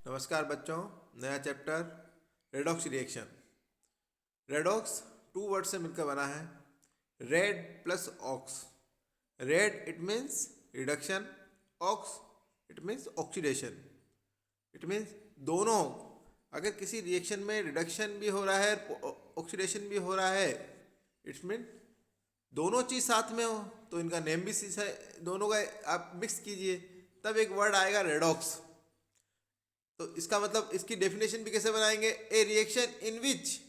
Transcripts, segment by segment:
नमस्कार बच्चों। नया chapter redox reaction. Redox two word से मिलकर बना है, red plus ox. Red it means reduction, ox it means oxidation. It means दोनों, अगर किसी रिएक्शन में रिडक्शन भी हो रहा है ऑक्सीडेशन भी हो रहा है, इट्स मीन दोनों चीज़ साथ में हो तो इनका नेम भी दोनों का आप मिक्स कीजिए, तब एक वर्ड आएगा रेडॉक्स। तो इसका मतलब इसकी डेफिनेशन भी कैसे बनाएंगे? ए reaction in which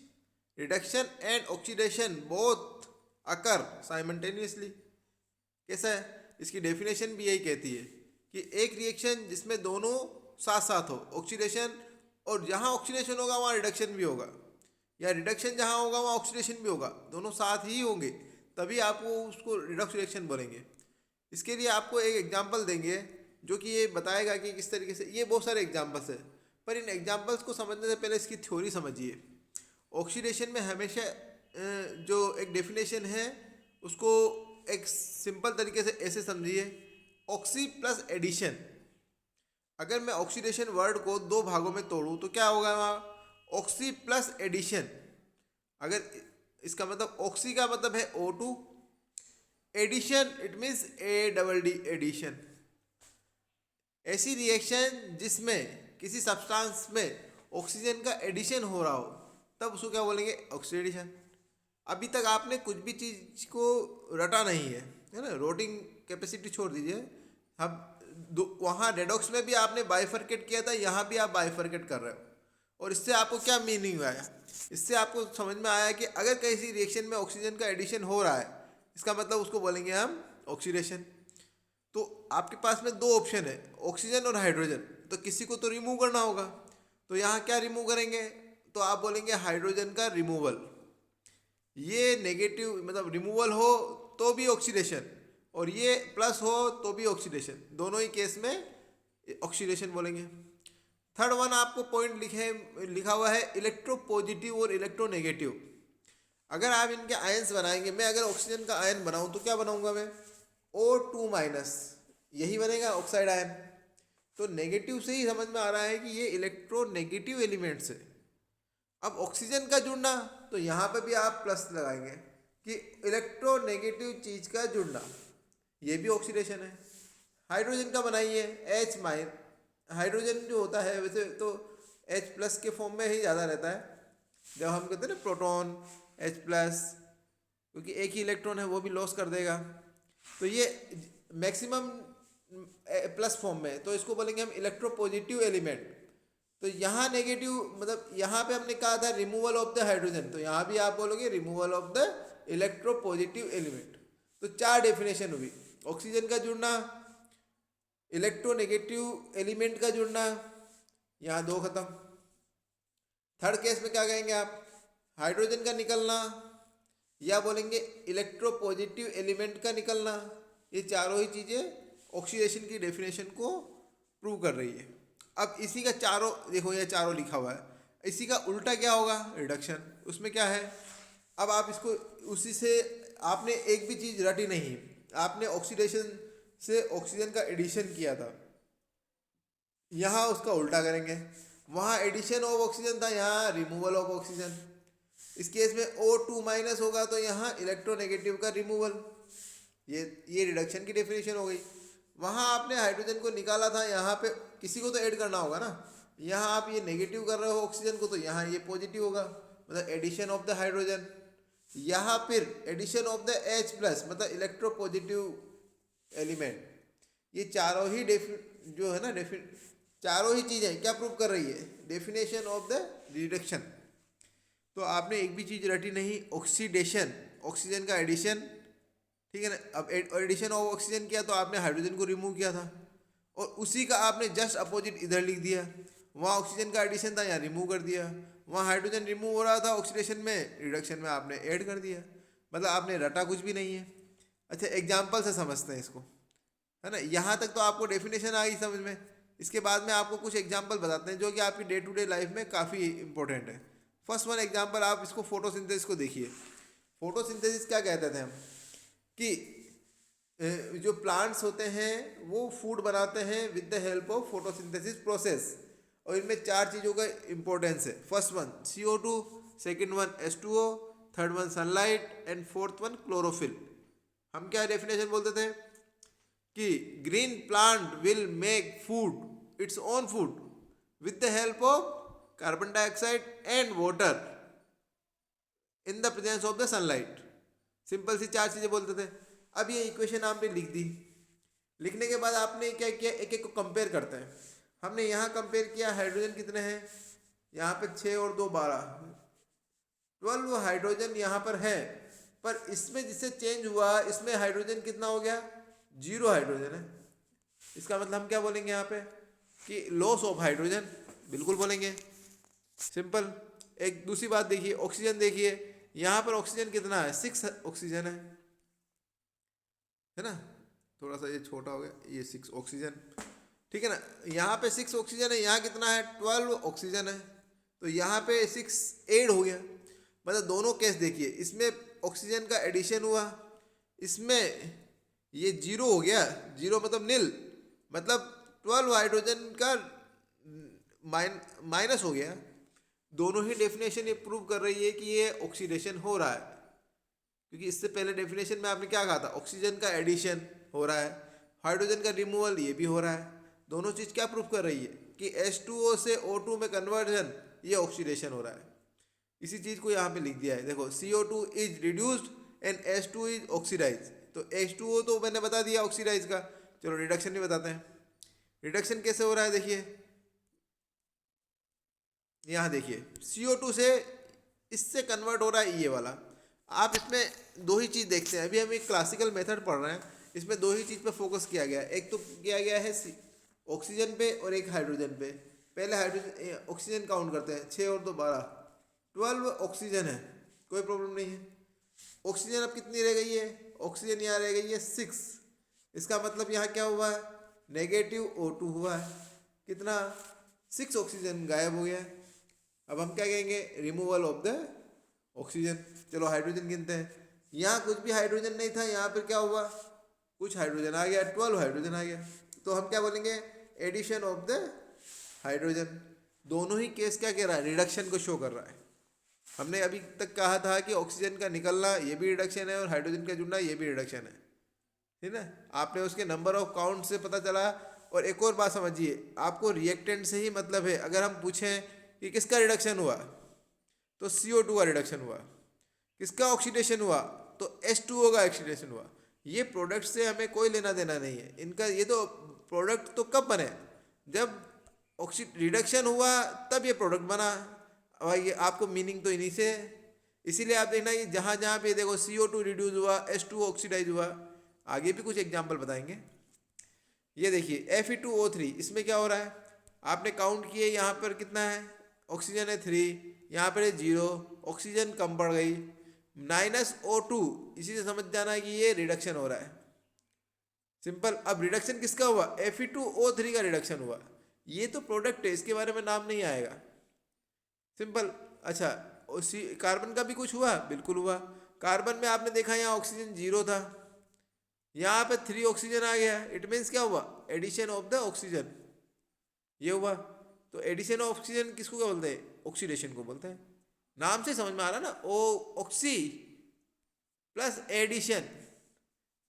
reduction and oxidation both occur simultaneously. कैसा है? इसकी डेफिनेशन भी यही कहती है कि एक रिएक्शन जिसमें दोनों साथ साथ हो, ऑक्सीडेशन, और जहाँ ऑक्सीडेशन होगा वहाँ रिडक्शन भी होगा, या रिडक्शन जहाँ होगा वहाँ ऑक्सीडेशन भी होगा, दोनों साथ ही होंगे, तभी आप वो उसको रिडक्स रिएक्शन बोलेंगे। इसके लिए आपको एक एग्जांपल देंगे जो कि ये बताएगा कि किस तरीके से, ये बहुत सारे एग्जांपल्स है, पर इन एग्जांपल्स को समझने से पहले इसकी थ्योरी समझिए। ऑक्सीडेशन में हमेशा जो एक डेफिनेशन है उसको एक सिंपल तरीके से ऐसे समझिए, ऑक्सी प्लस एडिशन। अगर मैं ऑक्सीडेशन वर्ड को दो भागों में तोड़ूं तो क्या होगा वहाँ? Oxy plus addition. अगर इसका मतलब ऑक्सी का मतलब है O2, addition it means ADD addition. ऐसी रिएक्शन जिसमें किसी सब्सटेंस में ऑक्सीजन का एडिशन हो रहा हो, तब उसको क्या बोलेंगे? ऑक्सीडेशन। अभी तक आपने कुछ भी चीज़ को रटा नहीं है ना, रोटिंग कैपेसिटी छोड़ दीजिए। हम वहाँ रेडॉक्स में भी आपने बाइफरकेट किया था, यहाँ भी आप बाइफरकेट कर रहे हो, और इससे आपको क्या मीनिंग आया? इससे आपको समझ में आया कि अगर किसी रिएक्शन में ऑक्सीजन का एडिशन हो रहा है, इसका मतलब उसको बोलेंगे हम ऑक्सीडेशन। तो आपके पास में दो ऑप्शन है, ऑक्सीजन और हाइड्रोजन, तो किसी को तो रिमूव करना होगा। तो यहाँ क्या रिमूव करेंगे? तो आप बोलेंगे हाइड्रोजन का रिमूवल। ये नेगेटिव मतलब रिमूवल हो तो भी ऑक्सीडेशन, और ये प्लस हो तो भी ऑक्सीडेशन, दोनों ही केस में ऑक्सीडेशन बोलेंगे। थर्ड वन आपको पॉइंट लिखा हुआ है इलेक्ट्रो पॉजिटिव और इलेक्ट्रो नेगेटिव। अगर आप इनके आयंस बनाएंगे, मैं अगर ऑक्सीजन का आयन बनाऊं तो क्या बनाऊंगा मैं? O2 माइनस, यही बनेगा ऑक्साइड आयन। तो नेगेटिव से ही समझ में आ रहा है कि ये इलेक्ट्रो नेगेटिव एलिमेंट्स है। अब ऑक्सीजन का जुड़ना, तो यहाँ पे भी आप प्लस लगाएंगे कि इलेक्ट्रो नेगेटिव चीज का जुड़ना, ये भी ऑक्सीडेशन है। हाइड्रोजन का बनाइए H माइन, हाइड्रोजन जो होता है वैसे तो H प्लस के फॉर्म में ही ज़्यादा रहता है, जब हम कहते हैं ना प्रोटॉन H प्लस, क्योंकि एक ही इलेक्ट्रॉन है वो भी लॉस कर देगा, तो ये मैक्सिमम प्लस फॉर्म में, तो इसको बोलेंगे हम इलेक्ट्रो पॉजिटिव एलिमेंट। तो यहाँ नेगेटिव मतलब यहाँ पे हमने कहा था रिमूवल ऑफ द हाइड्रोजन, तो यहाँ भी आप बोलोगे removal of the electro positive element. तो चार डेफिनेशन हुई, ऑक्सीजन का जुड़ना, इलेक्ट्रोनेगेटिव एलिमेंट का जुड़ना, यहाँ दो खत्म। थर्ड केस में क्या कहेंगे आप? हाइड्रोजन का निकलना, या बोलेंगे इलेक्ट्रो पॉजिटिव एलिमेंट का निकलना। ये चारों ही चीज़ें ऑक्सीडेशन की डेफिनेशन को प्रूव कर रही है। अब इसी का चारों देखो, ये चारों लिखा हुआ है, इसी का उल्टा क्या होगा? रिडक्शन। उसमें क्या है? अब आप इसको उसी से, आपने एक भी चीज़ रटी नहीं, आपने ऑक्सीडेशन से ऑक्सीजन का एडिशन किया था, यहाँ उसका उल्टा करेंगे। वहाँ एडिशन ऑफ ऑक्सीजन था, यहाँ रिमूवल ऑफ ऑक्सीजन। इस केस में O2 माइनस होगा तो यहाँ इलेक्ट्रोनेगेटिव का रिमूवल। ये रिडक्शन की डेफिनेशन हो गई। वहाँ आपने हाइड्रोजन को निकाला था, यहाँ पे किसी को तो ऐड करना होगा ना, यहाँ आप ये नेगेटिव कर रहे हो ऑक्सीजन को, तो यहाँ ये पॉजिटिव होगा, मतलब एडिशन ऑफ द हाइड्रोजन। यहाँ फिर addition of the H plus, मतलब इलेक्ट्रो पॉजिटिव एलिमेंट। ये चारों ही जो है ना चारों ही चीज़ें क्या प्रूव कर रही है? Definition of the reduction. तो आपने एक भी चीज़ रटी नहीं, ऑक्सीडेशन, ऑक्सीजन का एडिशन, ठीक है ना। अब एडिशन ऑफ ऑक्सीजन किया तो आपने हाइड्रोजन को रिमूव किया था, और उसी का आपने जस्ट अपोजिट इधर लिख दिया। वहाँ ऑक्सीजन का एडिशन था, यहाँ रिमूव कर दिया। वहाँ हाइड्रोजन रिमूव हो रहा था ऑक्सीडेशन में, रिडक्शन में आपने ऐड कर दिया, मतलब आपने रटा कुछ भी नहीं है। अच्छा, एग्जाम्पल से समझते हैं इसको, है ना। यहाँ तक तो आपको डेफिनेशन आ गई समझ में। इसके बाद में आपको कुछ एग्जाम्पल बताते हैं जो कि आपकी डे टू डे लाइफ में काफ़ी इंपॉर्टेंट है। फर्स्ट वन एग्जाम्पल, आप इसको फोटोसिंथेसिस को देखिए। फोटोसिंथेसिस क्या कहते थे हम? कि जो प्लांट्स होते हैं वो फूड बनाते हैं with the help of photosynthesis process, और इनमें 4 चीज़ों का इंपॉर्टेंस है। First one CO2, second one H2O, third one sunlight and fourth one chlorophyll. हम क्या डेफिनेशन बोलते थे कि green plant will make food, its own food, with the help of carbon dioxide and water in the presence of the sunlight. Simple सी 4 चीज़ें बोलते थे। अब ये इक्वेशन आपने लिख दी। लिखने के बाद आपने क्या किया, एक एक को कंपेयर करते हैं। हमने यहाँ कंपेयर किया, हाइड्रोजन कितने हैं, यहाँ पे 6 और 2 12, 12 हाइड्रोजन यहाँ पर है। पर इसमें जिससे चेंज हुआ, इसमें हाइड्रोजन कितना हो गया, 0 हाइड्रोजन है। इसका मतलब हम क्या बोलेंगे यहाँ पे कि लॉस ऑफ हाइड्रोजन, बिल्कुल बोलेंगे, सिंपल। एक दूसरी बात देखिए, ऑक्सीजन देखिए, यहाँ पर ऑक्सीजन कितना है, 6 ऑक्सीजन है ना, थोड़ा सा ये छोटा हो गया, ये 6 ऑक्सीजन, ठीक है ना। यहाँ पे 6 ऑक्सीजन है, यहाँ कितना है, 12 ऑक्सीजन है। तो यहाँ पे 6 ऐड हो गया। मतलब दोनों केस देखिए, इसमें ऑक्सीजन का एडिशन हुआ, इसमें ये 0 हो गया, 0 मतलब नील, मतलब 12 हाइड्रोजन का माइनस हो गया। दोनों ही डेफिनेशन ये प्रूव कर रही है कि ये ऑक्सीडेशन हो रहा है, क्योंकि इससे पहले डेफिनेशन में आपने क्या कहा था, ऑक्सीजन का एडिशन हो रहा है, हाइड्रोजन का रिमूवल ये भी हो रहा है। दोनों चीज़ क्या प्रूव कर रही है कि H2O से O2 में कन्वर्जन, ये ऑक्सीडेशन हो रहा है। इसी चीज़ को यहाँ पे लिख दिया है, देखो CO2 is reduced and H2 is oxidise. तो H2O तो मैंने बता दिया ऑक्सीडाइज का, चलो रिडक्शन भी बताते हैं। रिडक्शन कैसे हो रहा है, देखिए यहाँ देखिए, CO2 से इससे कन्वर्ट हो रहा है ये वाला। आप इसमें दो ही चीज़ देखते हैं, अभी हम एक क्लासिकल मेथड पढ़ रहे हैं, इसमें दो ही चीज़ पे फोकस किया गया है। एक तो किया गया है ऑक्सीजन पे और एक हाइड्रोजन पे। पहले हाइड्रोजन ऑक्सीजन काउंट करते हैं, 6 और 2 12, 12 ऑक्सीजन है, कोई प्रॉब्लम नहीं है। ऑक्सीजन अब कितनी रह गई है, ऑक्सीजन यहाँ रह गई है 6। इसका मतलब यहाँ क्या हुआ है, नेगेटिव O2 हुआ है, कितना, 6 ऑक्सीजन गायब हो गया है। अब हम क्या कहेंगे, रिमूवल ऑफ द ऑक्सीजन। चलो हाइड्रोजन गिनते हैं, यहाँ कुछ भी हाइड्रोजन नहीं था, यहाँ पर क्या हुआ, कुछ हाइड्रोजन आ गया, 12 हाइड्रोजन आ गया। तो हम क्या बोलेंगे, एडिशन ऑफ द हाइड्रोजन। दोनों ही केस क्या कह रहा है, रिडक्शन को शो कर रहा है। हमने अभी तक कहा था कि ऑक्सीजन का निकलना ये भी रिडक्शन है और हाइड्रोजन का जुड़ना ये भी रिडक्शन है, ठीक है। आपने उसके नंबर ऑफ काउंट से पता चला। और एक और बात समझिए, आपको रिएक्टेंट से ही मतलब है। अगर हम पूछें कि किसका रिडक्शन हुआ, तो CO2 का रिडक्शन हुआ। किसका ऑक्सीडेशन हुआ, तो H2O का ऑक्सीडेशन हुआ। ये प्रोडक्ट से हमें कोई लेना देना नहीं है इनका। ये तो प्रोडक्ट तो कब बने, जब रिडक्शन हुआ तब ये प्रोडक्ट बना। और ये आपको मीनिंग तो इन्हीं से है। इसीलिए आप देखना कि जहाँ जहाँ पे देखो CO2 रिड्यूस हुआ, H2O ऑक्सीडाइज हुआ। आगे भी कुछ एग्जाम्पल बताएंगे। ये देखिए Fe2O3, इसमें क्या हो रहा है, आपने काउंट किए, यहाँ पर कितना है, ऑक्सीजन है 3, यहाँ पर है 0, ऑक्सीजन कम पड़ गई, -O2। इसी से समझ जाना है कि ये रिडक्शन हो रहा है, सिंपल। अब रिडक्शन किसका हुआ, Fe2O3 का रिडक्शन हुआ। ये तो प्रोडक्ट है, इसके बारे में नाम नहीं आएगा, सिंपल। अच्छा, उसी कार्बन का भी कुछ हुआ, बिल्कुल हुआ। कार्बन में आपने देखा यहाँ ऑक्सीजन 0 था, यहाँ पे 3 ऑक्सीजन आ गया। इट मीन्स क्या हुआ, एडिशन ऑफ द ऑक्सीजन, ये हुआ। तो एडिशन ऑफ ऑक्सीजन किसको क्या बोलते हैं, ऑक्सीडेशन को बोलते हैं। नाम से समझ में आ रहा ना, ऑक्सी प्लस एडिशन,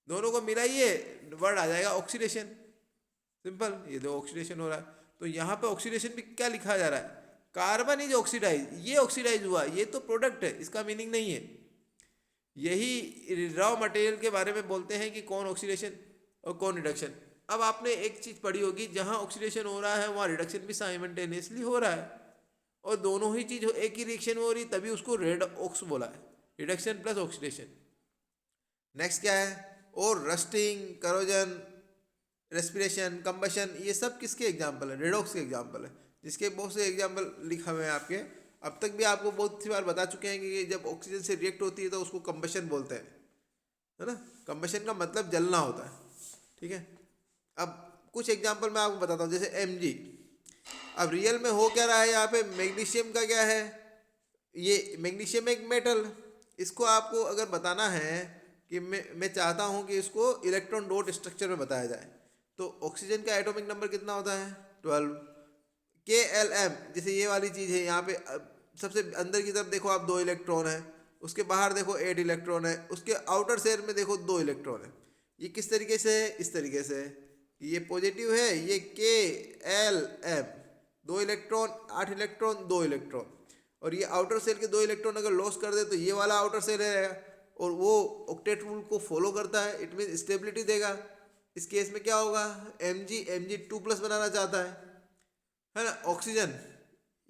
दोनों को मिलाइए, वर्ड आ जाएगा ऑक्सीडेशन, सिंपल। ये दो ऑक्सीडेशन हो रहा है। तो यहाँ पे ऑक्सीडेशन भी क्या लिखा जा रहा है, कार्बन इज ऑक्सीडाइज, ये ऑक्सीडाइज हुआ, ये तो प्रोडक्ट है, इसका मीनिंग नहीं है। यही रॉ मटेरियल के बारे में बोलते हैं कि कौन ऑक्सीडेशन और कौन रिडक्शन। अब आपने एक चीज़ पढ़ी होगी, जहाँ ऑक्सीडेशन हो रहा है वहाँ रिडक्शन भी साइमल्टेनियसली हो रहा है, और दोनों ही चीज़ एक ही रिएक्शन में हो रही, तभी उसको रेडॉक्स बोला है, रिडक्शन प्लस ऑक्सीडेशन। नेक्स्ट क्या है, और रस्टिंग, करोजन, रेस्पिरेशन, कंबशन, ये सब किसके एग्जाम्पल है, रेडॉक्स के एग्जाम्पल है, जिसके बहुत से एग्जाम्पल लिखा हुए हैं आपके। अब तक भी आपको बहुत सी बार बता चुके हैं कि जब ऑक्सीजन से रिएक्ट होती है तो उसको कंबशन बोलते हैं, है ना। कंबशन का मतलब जलना होता है, ठीक है। अब कुछ एग्जाम्पल मैं आपको बताता हूँ, जैसे Mg। अब रियल में हो क्या रहा है, यहाँ पे मैग्नीशियम का क्या है, ये मैग्नीशियम एक मेटल, इसको आपको अगर बताना है कि मैं चाहता हूँ कि इसको इलेक्ट्रॉन डॉट स्ट्रक्चर में बताया जाए, तो ऑक्सीजन का एटॉमिक नंबर कितना होता है, 12। KLM, जैसे ये वाली चीज़ है, यहाँ पे सबसे अंदर की तरफ देखो आप 2 इलेक्ट्रॉन है, उसके बाहर देखो 8 इलेक्ट्रॉन है, उसके आउटर शेल में देखो 2 इलेक्ट्रॉन है। ये किस तरीके से है? इस तरीके से है, ये पॉजिटिव है, ये KLM, 2 इलेक्ट्रॉन, 8 इलेक्ट्रॉन, 2 इलेक्ट्रॉन, और ये आउटर सेल के 2 इलेक्ट्रॉन अगर लॉस कर दे तो ये वाला आउटर सेल रहेगा, और वो ऑक्टेट रूल को फॉलो करता है, इट मीन स्टेबिलिटी देगा। इस केस में क्या होगा? Mg2+ बनाना चाहता है ना। ऑक्सीजन,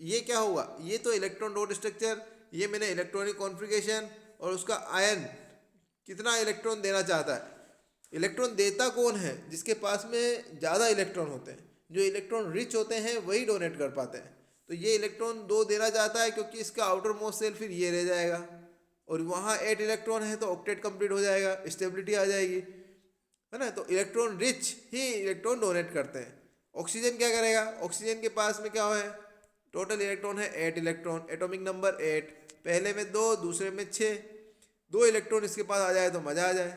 ये क्या होगा? ये तो इलेक्ट्रॉन डॉट स्ट्रक्चर, ये मैंने इलेक्ट्रॉनिक कॉन्फ़िगरेशन, और उसका आयन कितना इलेक्ट्रॉन देना चाहता है। इलेक्ट्रॉन देता कौन है? जिसके पास में ज़्यादा इलेक्ट्रॉन होते हैं, जो इलेक्ट्रॉन रिच होते हैं वही डोनेट कर पाते हैं। तो ये इलेक्ट्रॉन 2 देना चाहता है, क्योंकि इसका आउटर मोस्ट सेल फिर ये रह जाएगा, और वहाँ 8 इलेक्ट्रॉन है, तो ऑक्टेट कंप्लीट हो जाएगा, स्टेबिलिटी आ जाएगी, है ना। तो इलेक्ट्रॉन रिच ही इलेक्ट्रॉन डोनेट करते हैं। ऑक्सीजन क्या करेगा? ऑक्सीजन के पास में क्या है? टोटल इलेक्ट्रॉन है 8 इलेक्ट्रॉन, एटॉमिक नंबर 8, पहले में 2, दूसरे में 6, 2 इलेक्ट्रॉन इसके पास आ जाए तो मज़ा आ जाए।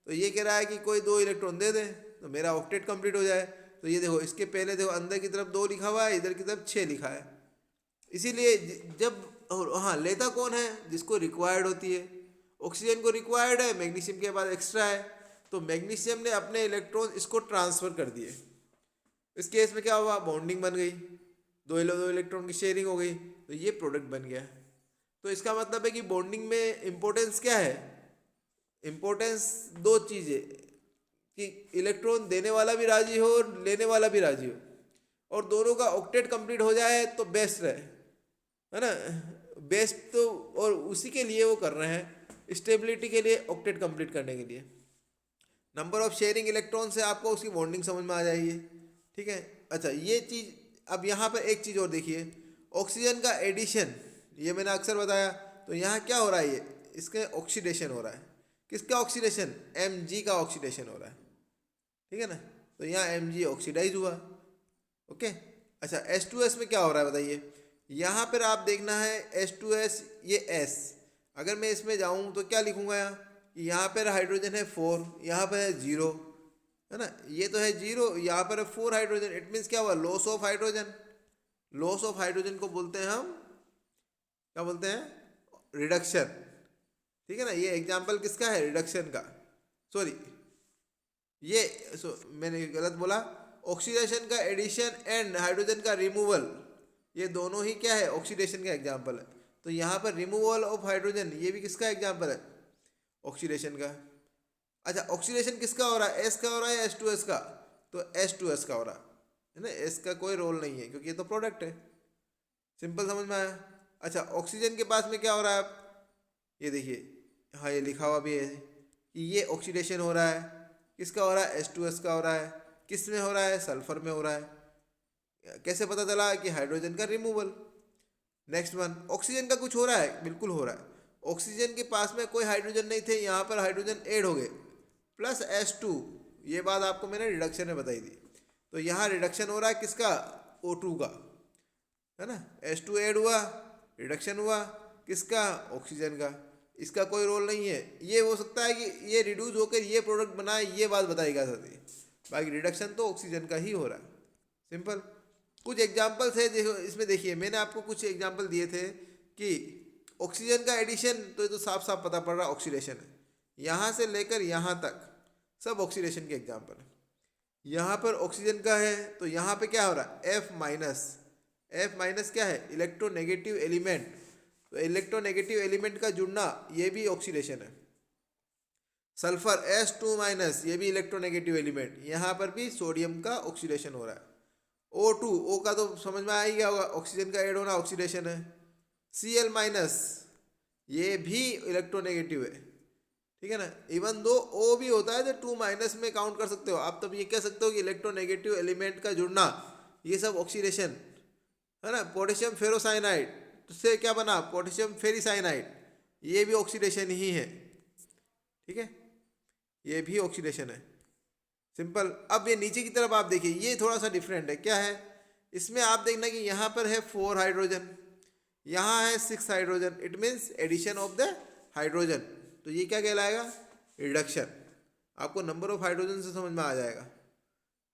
तो ये कह रहा है कि कोई 2 इलेक्ट्रॉन दे दे तो मेरा ऑक्टेट कंप्लीट हो जाए। तो ये देखो, इसके पहले देखो अंदर की तरफ 2 लिखा हुआ है, इधर की तरफ 6 लिखा है। इसीलिए जब, और हाँ, लेता कौन है? जिसको रिक्वायर्ड होती है। ऑक्सीजन को रिक्वायर्ड है, मैग्नीशियम के पास एक्स्ट्रा है, तो मैग्नीशियम ने अपने इलेक्ट्रॉन इसको ट्रांसफ़र कर दिए। इस केस में क्या हुआ? बॉन्डिंग बन गई, 2 इलेक्ट्रॉन की शेयरिंग हो गई, तो ये प्रोडक्ट बन गया। तो इसका मतलब है कि बॉन्डिंग में इम्पोर्टेंस क्या है? इम्पोर्टेंस 2 चीज़ें, कि इलेक्ट्रॉन देने वाला भी राजी हो और लेने वाला भी राजी हो, और दोनों का ऑक्टेट कंप्लीट हो जाए तो बेस्ट रहे, है ना। बेस्ट तो, और उसी के लिए वो कर रहे हैं, स्टेबिलिटी के लिए, ऑक्टेट कंप्लीट करने के लिए। नंबर ऑफ शेयरिंग इलेक्ट्रॉन से आपको उसकी बॉन्डिंग समझ में आ जाएगी, ठीक है। अच्छा, ये चीज़, अब यहाँ पर एक चीज़ और देखिए, ऑक्सीजन का एडिशन, ये मैंने अक्सर बताया। तो यहाँ क्या हो रहा है? ये इसके ऑक्सीडेशन हो रहा है। किसका ऑक्सीडेशन? Mg का ऑक्सीडेशन हो रहा है, ठीक है ना। तो यहाँ Mg ऑक्सीडाइज हुआ, ओके। अच्छा, H2S में क्या हो रहा है बताइए। यहाँ पर आप देखना है H2S, ये S, अगर मैं इसमें जाऊँ तो क्या लिखूँगा? यहाँ पर हाइड्रोजन है 4, यहाँ पर है 0, है ना। ये तो है 0, यहाँ पर है 4 हाइड्रोजन, इट मीन्स क्या हुआ? Loss of hydrogen. Loss of hydrogen को बोलते हैं हम, क्या बोलते हैं? रिडक्शन, ठीक है ना। ये एग्जाम्पल किसका है? रिडक्शन का, सॉरी, ये मैंने गलत बोला। ऑक्सीडेशन का एडिशन एंड हाइड्रोजन का रिमूवल, ये दोनों ही क्या है? ऑक्सीडेशन का एग्जाम्पल है। तो यहाँ पर रिमूवल ऑफ हाइड्रोजन, ये भी किसका एग्जाम्पल है? ऑक्सीडेशन का। अच्छा, ऑक्सीडेशन किसका हो रहा है? एस का हो रहा है या H2S का? तो H2S का हो रहा है ना, एस का कोई रोल नहीं है, क्योंकि ये तो प्रोडक्ट है। सिंपल समझ में आया। अच्छा, ऑक्सीजन के पास में क्या हो रहा है? ये देखिए, हाँ, ये लिखा हुआ भी है कि ये ऑक्सीडेशन हो रहा है। किसका हो रहा है? H2S का हो रहा है। किस में हो रहा है? सल्फर में हो रहा है। कैसे पता चला? कि हाइड्रोजन का रिमूवल। नेक्स्ट वन, ऑक्सीजन का कुछ हो रहा है? बिल्कुल हो रहा है। ऑक्सीजन के पास में कोई हाइड्रोजन नहीं थे, यहाँ पर हाइड्रोजन ऐड हो गए, प्लस H2, ये बात आपको मैंने रिडक्शन में बताई थी। तो यहाँ रिडक्शन हो रहा है किसका? O2 का, है ना। H2 ऐड हुआ, रिडक्शन हुआ, किसका? ऑक्सीजन का। इसका कोई रोल नहीं है। ये हो सकता है कि ये रिड्यूस होकर ये प्रोडक्ट बनाए, ये बात बताई जा सकती है, बाकी रिडक्शन तो ऑक्सीजन का ही हो रहा है। सिंपल। कुछ एग्जाम्पल्स है, देखो इसमें, देखिए मैंने आपको कुछ एग्जाम्पल दिए थे कि ऑक्सीजन का एडिशन, तो ये तो साफ साफ पता पड़ रहा है ऑक्सीडेशन है। यहाँ से लेकर यहाँ तक सब ऑक्सीडेशन के एग्जाम्पल है। यहाँ पर ऑक्सीजन का है, तो यहाँ पे क्या हो रहा है? F माइनस क्या है? Electronegative element. तो इलेक्ट्रोनेगेटिव एलिमेंट का जुड़ना, ये भी ऑक्सीडेशन है। सल्फर S2-, ये भी इलेक्ट्रोनेगेटिव एलिमेंट, यहाँ पर भी सोडियम का ऑक्सीडेशन हो रहा है। O2, O का तो समझ में आ ही गया होगा, ऑक्सीजन का ऐड होना ऑक्सीडेशन है। Cl-, ये भी इलेक्ट्रोनेगेटिव है, ठीक है ना। इवन दो O भी होता है तो 2- में काउंट कर सकते हो आप, तब ये कह सकते हो कि इलेक्ट्रोनेगेटिव एलिमेंट का जुड़ना, ये सब ऑक्सीडेशन है ना। पोटेशियम फेरोसाइनाइड से क्या बना? पोटेशियम फेरिसाइनाइड, ये भी ऑक्सीडेशन ही है, ठीक है, ये भी ऑक्सीडेशन है। सिंपल। अब ये नीचे की तरफ आप देखिए, ये थोड़ा सा डिफरेंट है। क्या है इसमें? आप देखना कि यहाँ पर है 4 हाइड्रोजन, यहाँ है 6 hydrogen, it means addition of the hydrogen. तो ये क्या कहलाएगा? रिडक्शन। आपको नंबर ऑफ हाइड्रोजन से समझ में आ जाएगा।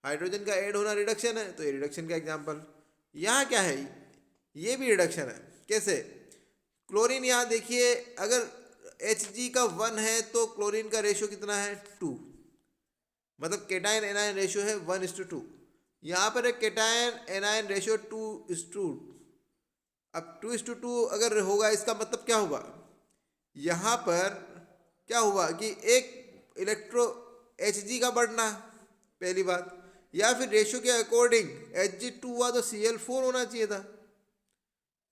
हाइड्रोजन का ऐड होना रिडक्शन है, तो ये रिडक्शन का एग्जाम्पल। यहाँ क्या है, ये भी रिडक्शन है। कैसे? क्लोरीन यहाँ देखिए, अगर Hg का 1 है तो क्लोरीन का रेशियो कितना है 2, मतलब केटायन एनायन रेशियो है 1:2। यहाँ पर एक केटायन एनायन रेशियो 2:2। अब 2:2 अगर होगा इसका मतलब क्या होगा, यहाँ पर क्या हुआ कि एक इलेक्ट्रो Hg का बढ़ना, पहली बात, या फिर रेशियो के अकॉर्डिंग Hg2 हुआ तो Cl4 होना चाहिए था,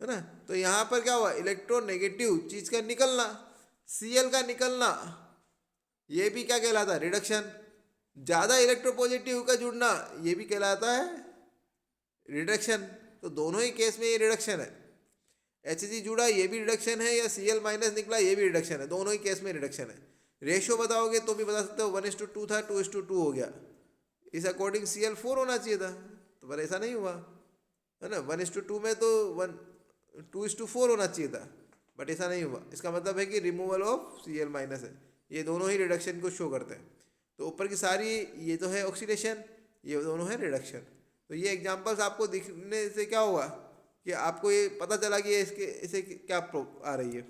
है ना। तो यहाँ पर क्या हुआ, इलेक्ट्रोनेगेटिव चीज का निकलना, Cl का निकलना, ये भी क्या कहलाता है, रिडक्शन। ज़्यादा इलेक्ट्रोपॉजिटिव का जुड़ना, ये भी कहलाता है रिडक्शन। तो दोनों ही केस में ये रिडक्शन है। Hg जुड़ा ये भी रिडक्शन है, या Cl माइनस निकला ये भी रिडक्शन है, दोनों ही केस में रिडक्शन है। रेशियो बताओगे तो भी बता सकते हो 1:2 था 2:2 हो गया, इस अकॉर्डिंग Cl4 होना चाहिए था, तो पर ऐसा नहीं हुआ, है ना। 1:2 में तो 2:4 होना चाहिए था, बट ऐसा नहीं हुआ। इसका मतलब है कि रिमूवल ऑफ Cl माइनस है। ये दोनों ही रिडक्शन को शो करते हैं। तो ऊपर की सारी ये तो है ऑक्सीडेशन, ये दोनों है रिडक्शन। तो ये एग्जांपल्स आपको दिखने से क्या हुआ कि आपको ये पता चला कि इसके इसे क्या आ रही है।